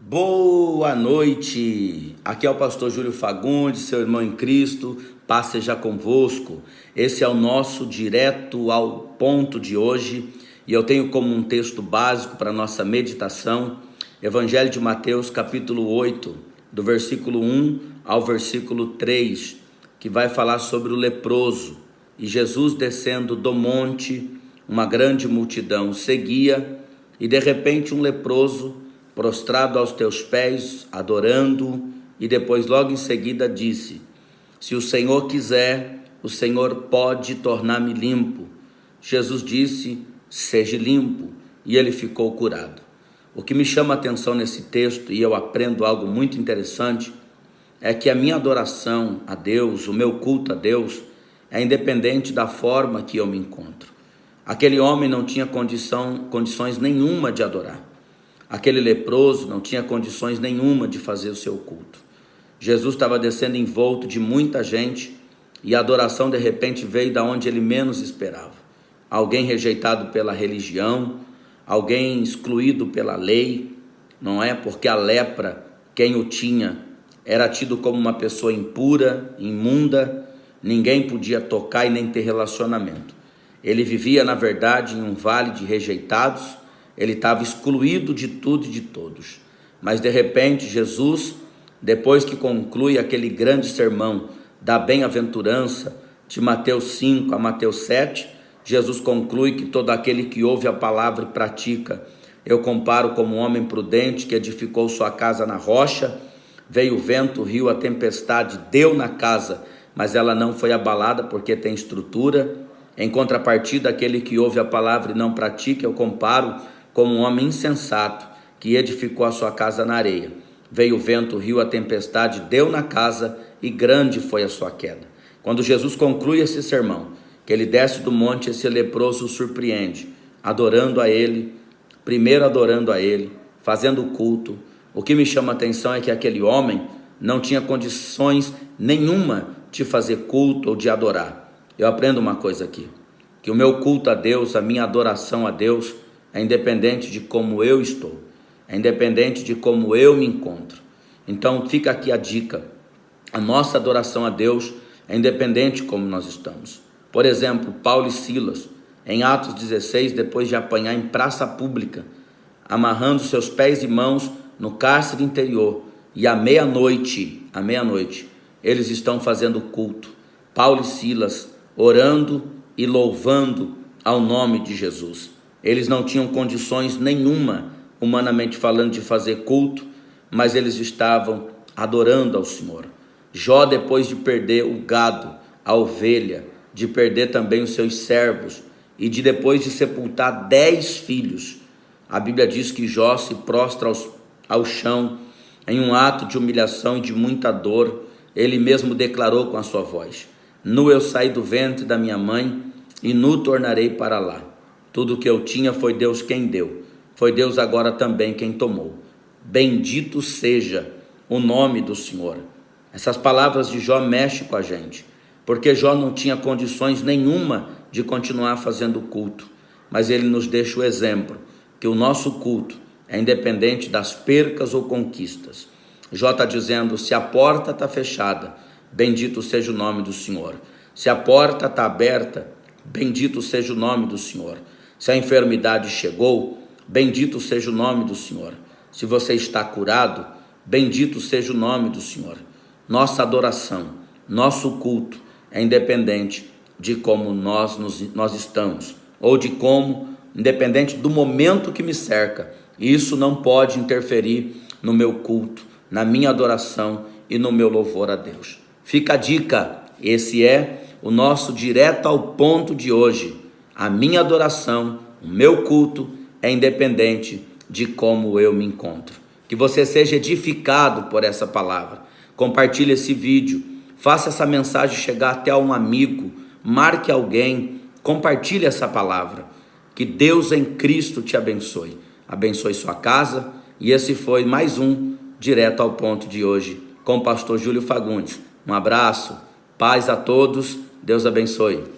Boa noite, aqui é o pastor Júlio Fagundes, seu irmão em Cristo, paz seja convosco. Esse é o nosso direto ao ponto de hoje e eu tenho como um texto básico para nossa meditação, Evangelho de Mateus capítulo 8, do versículo 1 ao versículo 3, que vai falar sobre o leproso. E Jesus descendo do monte, uma grande multidão seguia e de repente um leproso prostrado aos teus pés, adorando, e depois logo em seguida disse: se o Senhor quiser, o Senhor pode tornar-me limpo. Jesus disse: seja limpo, e ele ficou curado. O que me chama a atenção nesse texto, e eu aprendo algo muito interessante, é que a minha adoração a Deus, o meu culto a Deus, é independente da forma que eu me encontro. Aquele homem não tinha condições nenhuma de adorar. Aquele leproso não tinha condições nenhuma de fazer o seu culto. Jesus estava descendo envolto de muita gente e a adoração de repente veio da onde ele menos esperava. Alguém rejeitado pela religião, alguém excluído pela lei, não é? Porque a lepra, quem o tinha, era tido como uma pessoa impura, imunda, ninguém podia tocar e nem ter relacionamento. Ele vivia, na verdade, em um vale de rejeitados. Ele estava excluído de tudo e de todos. Mas de repente Jesus, depois que conclui aquele grande sermão da bem-aventurança de Mateus 5 a Mateus 7, Jesus conclui que todo aquele que ouve a palavra e pratica, eu comparo como um homem prudente que edificou sua casa na rocha, veio o vento, o rio, a tempestade, deu na casa, mas ela não foi abalada porque tem estrutura. Em contrapartida, aquele que ouve a palavra e não pratica, eu comparo como um homem insensato que edificou a sua casa na areia. Veio o vento, o rio, a tempestade, deu na casa e grande foi a sua queda. Quando Jesus conclui esse sermão, que ele desce do monte, esse leproso o surpreende, adorando a ele, primeiro adorando a ele, fazendo o culto. O que me chama a atenção é que aquele homem não tinha condições nenhuma de fazer culto ou de adorar. Eu aprendo uma coisa aqui, que o meu culto a Deus, a minha adoração a Deus, é independente de como eu estou, é independente de como eu me encontro. Então fica aqui a dica: a nossa adoração a Deus é independente de como nós estamos. Por exemplo, Paulo e Silas, em Atos 16, depois de apanhar em praça pública, amarrando seus pés e mãos no cárcere interior, e à meia-noite, eles estão fazendo culto. Paulo e Silas orando e louvando ao nome de Jesus. Eles não tinham condições nenhuma, humanamente falando, de fazer culto, mas eles estavam adorando ao Senhor. Jó, depois de perder o gado, a ovelha, de perder também os seus servos, e depois de sepultar 10 filhos, a Bíblia diz que Jó se prostra ao chão, em um ato de humilhação e de muita dor. Ele mesmo declarou com a sua voz: nu eu saí do ventre da minha mãe, e nu tornarei para lá. Tudo que eu tinha foi Deus quem deu, foi Deus agora também quem tomou. Bendito seja o nome do Senhor. Essas palavras de Jó mexem com a gente, porque Jó não tinha condições nenhuma de continuar fazendo culto, mas ele nos deixa o exemplo, que o nosso culto é independente das percas ou conquistas. Jó está dizendo: se a porta está fechada, bendito seja o nome do Senhor. Se a porta está aberta, bendito seja o nome do Senhor. Se a enfermidade chegou, bendito seja o nome do Senhor. Se você está curado, bendito seja o nome do Senhor. Nossa adoração, nosso culto é independente de como nós estamos, ou de como, independente do momento que me cerca. Isso não pode interferir no meu culto, na minha adoração e no meu louvor a Deus. Fica a dica, esse é o nosso direto ao ponto de hoje. A minha adoração, o meu culto é independente de como eu me encontro. Que você seja edificado por essa palavra. Compartilhe esse vídeo, faça essa mensagem chegar até um amigo, marque alguém, compartilhe essa palavra. Que Deus em Cristo te abençoe. Abençoe sua casa. E esse foi mais um Direto ao Ponto de hoje, com o pastor Júlio Fagundes. Um abraço, paz a todos, Deus abençoe.